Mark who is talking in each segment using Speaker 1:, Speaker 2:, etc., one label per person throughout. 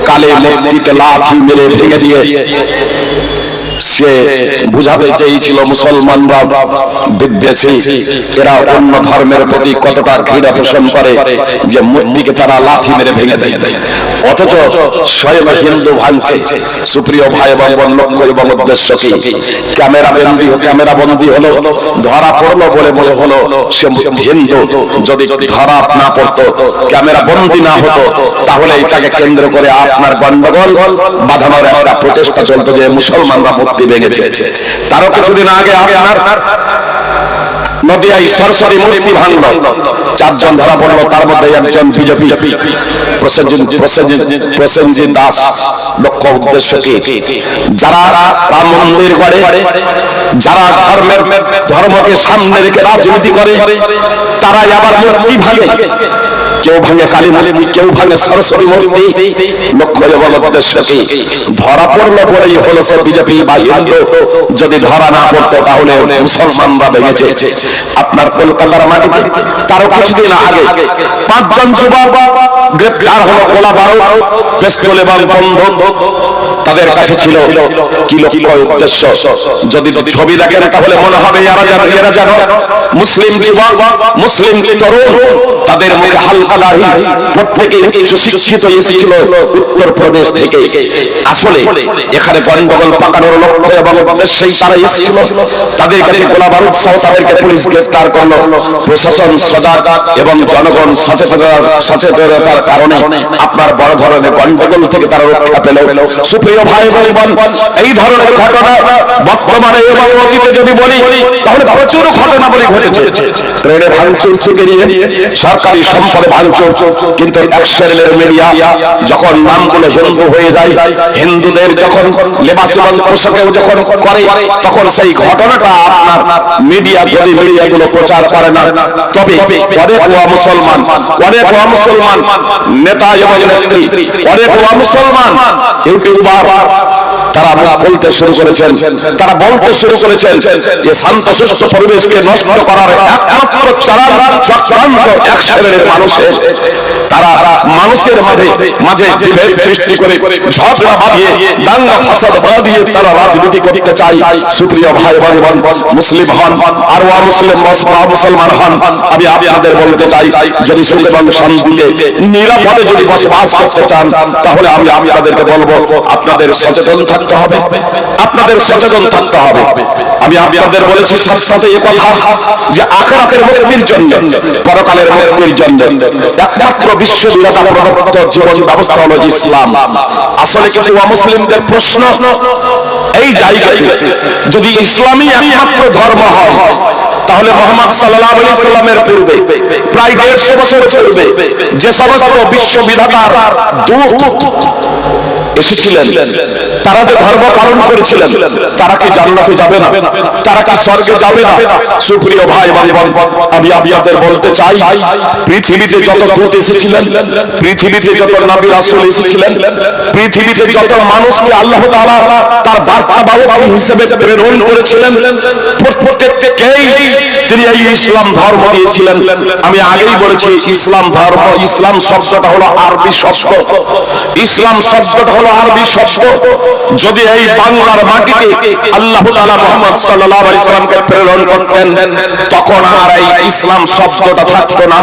Speaker 1: কালে মূর্তিকে লাথি মেরে ভেঙে দিয়ে সে বুঝাতে চেয়েছিল মুসলমানরা বিদ্বেষী, এরা অন্য ধর্মের প্রতি কতটা ঘৃণা পোষণ করে যে মূর্তিকে তারা লাথি মেরে ভেঙে দেয়। অথচ স্বয়ং হিন্দু ভাঙছে। সুপ্রিয় ভাই বোন, লক্ষ্য এবং উদ্দেশ্য কি? ক্যামেরা বন্দী হলো, ধরা পড়লো বলে মনে হলো সে হিন্দু। যদি ধরা না পড়তো, ক্যামেরা বন্দী না হতো, তাহলে এটাকে কেন্দ্র করে আপনার গন্ডগোল বাঁধানোর একটা প্রচেষ্টা চলতো যে মুসলমানরা মূর্তি ভেঙেছে। তারও কিছুদিন আগে আপনার নদিয়ায় সরস্বতী মূর্তি ভাঙল, 4 জন ধরা পড়লো, তার মধ্যে একজন বিজেপি প্রসেনজিৎ দাস। লক্ষ্য উদ্দেশ্য কি? যারা রাম মন্দির করে, যারা ধর্মকে সামনে রেখে রাজনীতি করে, তারাই আবার মূর্তি ভাঙে। কেউ ভাঙে কালী মূর্তি, কেউ ভাঙে সরস্বতী মূর্তি। লক্ষ্য এবং উদ্দেশ্য কি? ধরা পড়লো বলেই হলো সে বিজেপি বা হিন্দু। যদি ধরা না পড়তো তাহলে মুসলমানরা ভেঙেছে। আপনার কলকাতার মাটিতে তারও কিছুদিন আগে 5 জন যুবক গ্রেপ্তার হলো, গোলা বারুদ, পিস্তল এবং বন্দুক তাদের কাছে ছিল। কি লক্ষ্য উদ্দেশ্য? যদি ছবি দেখেন তাহলে মনে হবে এরা যেন মুসলিম যুবক, মুসলিম তরুণ। তাদের মুখে হালকা দাড়ি, প্রত্যেকে সুশিক্ষিত এসেছিল উত্তর প্রদেশ থেকে। আসলে এখানে গন্ডগোল পাকানোর লক্ষ্য এবং উদ্দেশ্যেই তারা এসেছিল। তাদের কাছে গোলা বারুদ সহ তাদেরকে পুলিশ গ্রেফতার করলো। প্রশাসন সজাগ এবং জনগণ সচেতনতার কারণে আপনার বড় ধরনের গন্ডগোল থেকে তারা রক্ষা পেল। সুপ্রিয় ভাই বোন, এই ধরনের ঘটনা বর্তমানে এবং অতীতে যদি বলি তাহলে প্রচুর ঘটনাবলী ঘটেছে। ট্রেনে ভাঙচুর থেকে নিয়ে সরকারি সম্পদে ভাঙচুর। কিন্তু এক শ্রেণীর মিডিয়া যখন নামগুলো হিন্দু হয়ে যায়, হিন্দুদের যখন লেবাস এবং পোশাকেও যখন করে, তখন সেই ঘটনাটা আপনার মিডিয়াগুলো প্রচার করে না। তবে অনেক মুসলমান নেতা এবং নেত্রী, অনেক মুসলমান ইউটিউবার তারা বলতে শুরু করেছেন, তারা বলতে শুরু করেছেন যে শান্ত সুষ্ঠু পরিবেশকে নষ্ট করার একমাত্র চক্রান্ত এক শ্রেণীর মানুষের। তারা মানুষের মাঝে বিভেদ সৃষ্টি করে, ঝগড়া বাঁধিয়ে, দাঙ্গা ফাসাদ বাঁধিয়ে তারা রাজনীতি করতে চায়। সুপ্রিয় ভাই বোন, মুসলিম হন আর মুসলমান হন, আমি আপনাদের বলতে চাই, যদি সুখ এবং শান্তিতে নিরাপদে যদি বসবাস করতে চান, তাহলে আমি আপনাদেরকে বলবো আপনাদের সচেতন থাকতে হবে, আপনাদের সচেতন থাকতে হবে। আমি আপনাদের বলেছি সাথে এই কথা যে আখিরাতের মুক্তির জন্য, পরকালের মুক্তির জন্য একমাত্র বিশ্ববিদ্যালয় প্রদত্ত জীবন ব্যবস্থা হলো ইসলাম। আসলে কিছু অমুসলিমদের প্রশ্ন এই জায়গায়, যদি ইসলামই একমাত্র ধর্ম হয়, তাহলে মুহাম্মদ সাল্লাল্লাহু আলাইহি সাল্লামের পূর্বে প্রায় 150 বছর পূর্বে যে সমস্ত বিশ্ববিধাতার দূত এসেছিলেন, তারা যে ধর্ম পালন করেছিলেন, তারা কি জান্নাতে যাবে না? তারা কি স্বর্গে যাবে না? সুপ্রিয় ভাই বোন, আমি আপনাদের বলতে চাই, পৃথিবীতে যত দূত এসেছিলেন, পৃথিবীতে যত নবী রাসূল এসেছিলেন, পৃথিবীতে যত মানুষকে আল্লাহ তাআলা তার বার্তাবাহক হিসেবে প্রেরণ করেছিলেন, প্রত্যেককেই তিনি এই ইসলাম ধর্ম দিয়েছিলেন। আমি আগেই বলেছি, ইসলাম ধর্ম, ইসলাম শব্দটা হলো আরবি শব্দ। ইসলাম শব্দটা হলো আরবি শব্দ। যদি এই বাংলার মাটিতে আল্লাহ তাআলা মুহাম্মদ সাল্লাল্লাহু আলাইহি সাল্লামকে প্রেরণ করতেন, তখন আর এই ইসলাম শব্দটা থাকতো না।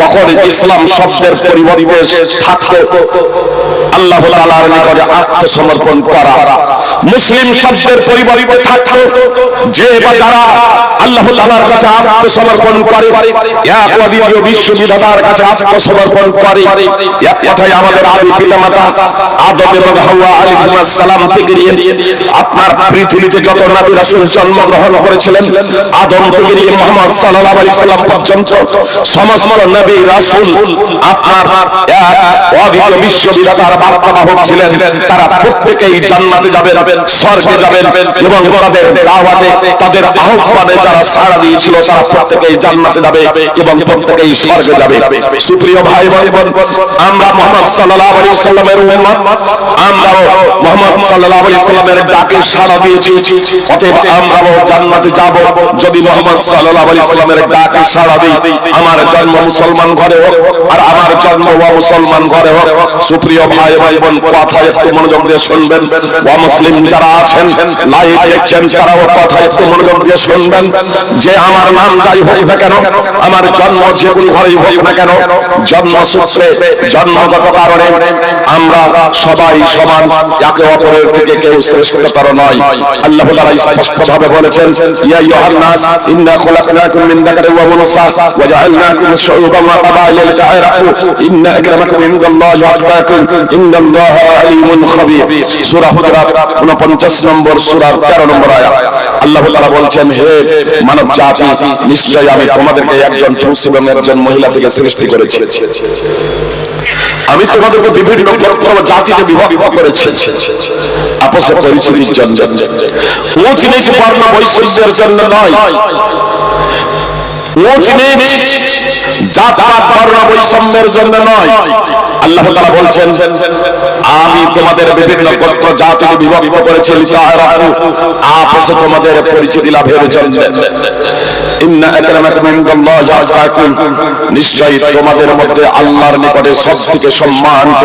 Speaker 1: তখন ইসলাম শব্দের পরিবর্তে থাকতো আল্লাহ তাআলার নিকটে আত্মসমর্পণ করা। মুসলিম শব্দের পরিবর্তে থাকতো যে বা যারা আল্লাহ তাআলার কাছে আত্মসমর্পণ করে, এক অদ্বিতীয় বিশ্ববিধাতার কাছে আত্মসমর্পণ করে। এক কথায় আমাদের আদি পিতামাতা আদম এবং হাওয়া আলাইহিস সালাম থেকে নিয়ে আপনার পৃথিবীতে যত নবী রাসূল জন্মগ্রহণ করেছিলেন, আদম থেকে নিয়ে মুহাম্মদ সাল্লাল্লাহু আলাইহি সাল্লাম পর্যন্ত সমস্ত নবী রাসূল আপনার অদ্বিতীয় বিশ্ববিধাতার বার্তাবাহক ছিলেন। তারা প্রত্যেকেই জান্নাতে যাবেন, স্বর্গে যাবেন, এবং তাদের দাওয়াতে, তাদের আহ্বানে যারা সাড়া দিয়েছিল, তারা প্রত্যেকেই জান্নাতে যাবে এবং প্রত্যেকেই স্বর্গে যাবে। সুপ্রিয় ভাই বোন, আমরা মুহাম্মদ সাল্লাল্লাহু আলাইহি সাল্লামের উম্মত, আমরাও মুহাম্মদ সাল্লাল্লাহু আলাইহি সাল্লামের ডাকে সাড়া দিয়েছি, অতএব আমরাও জান্নাতে যাব যদি মুহাম্মদ সাল্লাল্লাহু আলাইহি সাল্লামের ডাকে সাড়া দিই। আমার জন্ম মুসলমান ঘরে হোক আর আমার জন্ম মুসলমান ঘরে হোক, সুপ্রিয় ভাই ভাই বোন, কথা একটু মনোযোগ দিয়ে শুনবেন। অমুসলিম যারা আছেন লাইভ দেখছেন, তারাও কথা একটু মনোযোগ দিয়ে শুনবেন। যে আমার নাম যাই হোক না কেন, আমার জন্ম যে কোনো ঘরেই হোক না কেন, জন্মসূত্রে জন্মগত কারণে আমরা সবাই সমান, একে অপরের থেকে কেউ শ্রেষ্ঠতর নয়। আল্লাহ তাআলা স্পষ্টভাবে বলেছেন, ইয়া আইয়ুহান নাস ইন্না খলাকনাকুম মিন যাকারিন ওয়া উনসা ওয়া জাআলনাকুম শুউবান ওয়া ক্বাবাইলা লিতাআরাফু ইন্না আকরামাকুম ইনদাল্লাহি আতকাকুম ইন্নাল্লাহা আলিমুন খাবীর। সূরা হুজুরাত 49 নম্বর সূরার 13 নম্বর আয়াত। আল্লাহ তাআলা বলছেন, হে মানব জাতি, নিশ্চয়ই আমি তোমাদেরকে একজন পুরুষ এবং একজন মহিলা থেকে সৃষ্টি করেছি। আমি তোমাদেরকে বিভিন্ন গোত্র জাতিতে বিভক্ত করেছি আপসে পরিচিতির জন্য, উঁচ নিচ বর্ণ বৈষম্যের জন্য নয়। উঁচ নিচ জাতপাত বর্ণ বৈষম্যের জন্য নয়। আল্লাহ তাআলা বলছেন, আমি তোমাদের বিভিন্ন গোত্র জাতিতে বিভক্ত করেছি আপসে তোমাদের পরিচিতি লাভের জন্য। ইন্না আকরামাকুম ইনদাল্লাহি আতকাকুম, নিশ্চয়ই তোমাদের মধ্যে আল্লাহর নিকটে সবথেকে সম্মানিত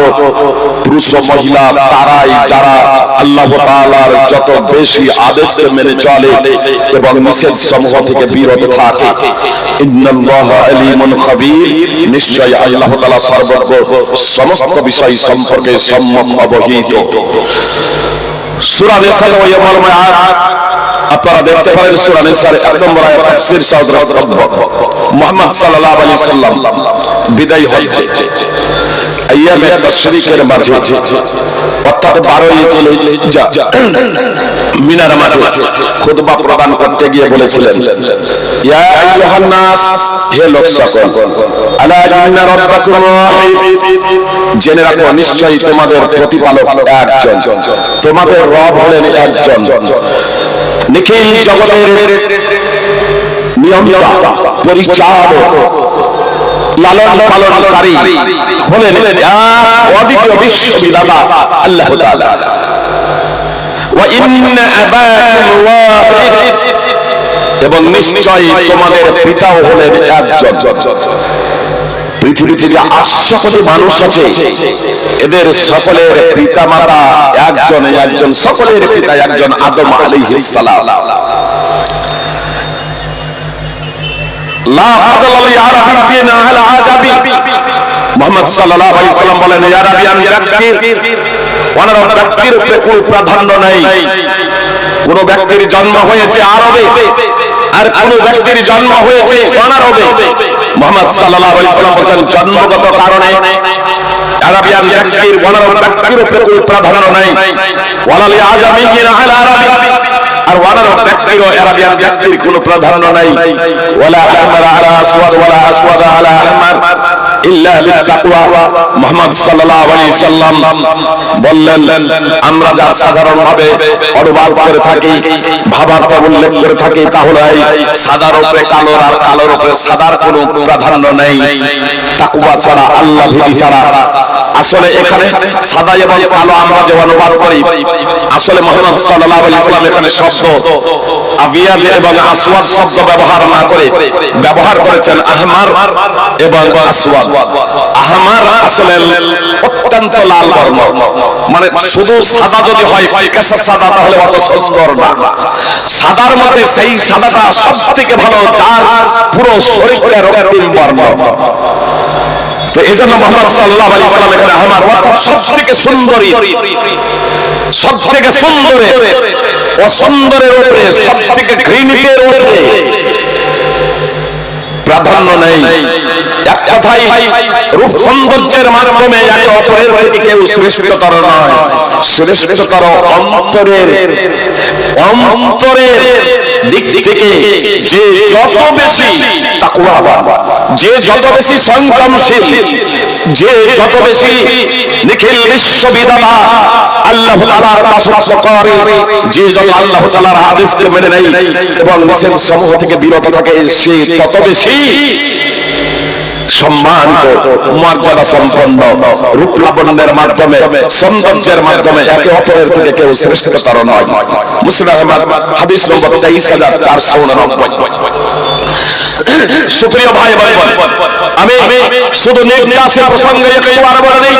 Speaker 1: পুরুষ ও মহিলা তারাই যারা আল্লাহ তাআলার যত বেশি আদেশকে মেনে চলে এবং নিষেধ সমূহ থেকে বিরত থাকে। ইন্নাল্লাহা আলিমুন খাবীর, নিশ্চয়ই আল্লাহ তাআলা সর্বজ্ঞ, সমস্ত বিষয় সম্পর্কে সম্যক অবহিত। সূরা নিসা ওয়াল মাআদ আপনারা দেখতে পারেন, সূরা নিসার 1 নম্বর আয়াত তাফসীর সহজরত মুহাম্মদ সাল্লাল্লাহু আলাইহি সাল্লাম বিদায় হজ্জে আইয়ামে তাশরিকের মাঝে অর্থাৎ 12ই জিলহিজ্জা মিনার মাঠে খুতবা প্রদান করতে গিয়ে বলেছিলেন, ইয়া আইয়ুহান নাস, হে লোক সকল, আলা ইন্না রাব্বাকুম ওয়াহিদ, জেনে রাখো নিশ্চয়ই তোমাদের প্রতিপালক একজন, তোমাদের রব হলেন একজন, নিখিল জগতের নিয়মদাতা, পরিচালক, লালন পালনকারী হলেন এক অদ্বিতীয় বিশ্ববিধাতা আল্লাহ তাআলা। ওয়া ইন্না আবাকুম ওয়াহিদ, এবং নিশ্চয়ই তোমাদের পিতাও হলেন একজন। পৃথিবীতে যে 800 কোটি মানুষ আছে, এদের সকলের পিতা মাতা একজন, সকলের পিতা একজন, আদম আলাইহিস সালাম। লা ফাদলা লি আরাবিয়্যিন আলা আজাবি, মুহাম্মদ সাল্লাল্লাহু আলাইহি সাল্লাম বলেন, ইয়া আরাবিয়ান ব্যক্তির ওনার ব্যক্তির উপরে কোনো প্রাধান্য নেই। কোন ব্যক্তির জন্ম হয়েছে আরবে, আর কোন ব্যক্তির জন্ম হয়েছে অনারবে। মুহাম্মদ সাল্লাল্লাহু আলাইহি সাল্লাম বলেন, জন্মগত কারণে আরাবিয়ান ব্যক্তির ওনার ব্যক্তির উপরে কোনো প্রাধান্য নেই। ওয়ালা লি আজামিয়্যিন আলা আরাবি, আর ওয়ানার ব্যক্তির আরাবিয়ান ব্যক্তির কোনো প্রাধান্য নাই। ওয়ালা আহমার আলা আসওয়াদ ওয়ালা আসওয়াদ আলা আহমার ইল্লা বিত্তাকওয়া। মুহাম্মদ সাল্লাল্লাহু আলাইহি সাল্লাম বললেন, আমরা যা সাধারণভাবে অনুবাদ করে থাকি, ভাবার্থ উল্লেখ করে থাকি, তাহলে সাদার উপরে কালো আর কালোর উপরে সাদার কোনো প্রাধান্য নেই। তাকওয়া ছাড়া, আল্লাহ ভীতি ছাড়া। আসলে এখানে সাদা এবং কালো আমরা যে অনুবাদ করি, আসলে মুহাম্মদ সাল্লাল্লাহু আলাইহি সাল্লাম এখানে শব্দ আবিয়াদ এবং আসওয়াদ শব্দ ব্যবহার না করে ব্যবহার করেছেন আহমার এবং আসওয়াদ। আহমার আসলে অত্যন্ত লাল বর্ণ, মানে শুধু সাদা যদি হয় ফিকাসা সাদা, তাহলে অত সুন্দর না। সাদার মধ্যে সেই সাদাটা সবথেকে ভালো, যার পুরো শরীরে রক্তিম বর্ণ। তো এজন্য মুহাম্মদ সাল্লাল্লাহু আলাইহি সাল্লাম এখানে আহমার অর্থাৎ সবথেকে সুন্দরী, সবথেকে সুন্দরের অসুন্দরের উপরে, সবথেকে ঘৃণিতের উপরে প্রাধান্য নেই। এক কথায় রূপ সৌন্দর্যের মাধ্যমে একে অপরের থেকে কেউ শ্রেষ্ঠতর নয়। শ্রেষ্ঠতর অন্তরের দিক থেকে যে যত বেশি তাকওয়াবান, যে যত বেশি সংযমশীল, যে যত বেশি নিখিল বিশ্ববিধাতা আল্লাহ তাআলার দাসত্ব করে, যে যত আল্লাহ তাআলার আদেশকে মেনে নেয় এবং নিষেধ সমূহ থেকে বিরত থাকে, সে তত বেশি সম্মানিত, মর্যাদা সম্পন্ন, রূপ লাবণ্যের মাধ্যমে, সৌন্দর্যের মাধ্যমে একে অপরের থেকে কেউ শ্রেষ্ঠতর নয়। মুসলিম আহমদ হাদিস নম্বর 23489। সুপ্রিয় ভাই বোন, আমি শুধু নির্যাসের প্রসঙ্গে একবার বলে নেই,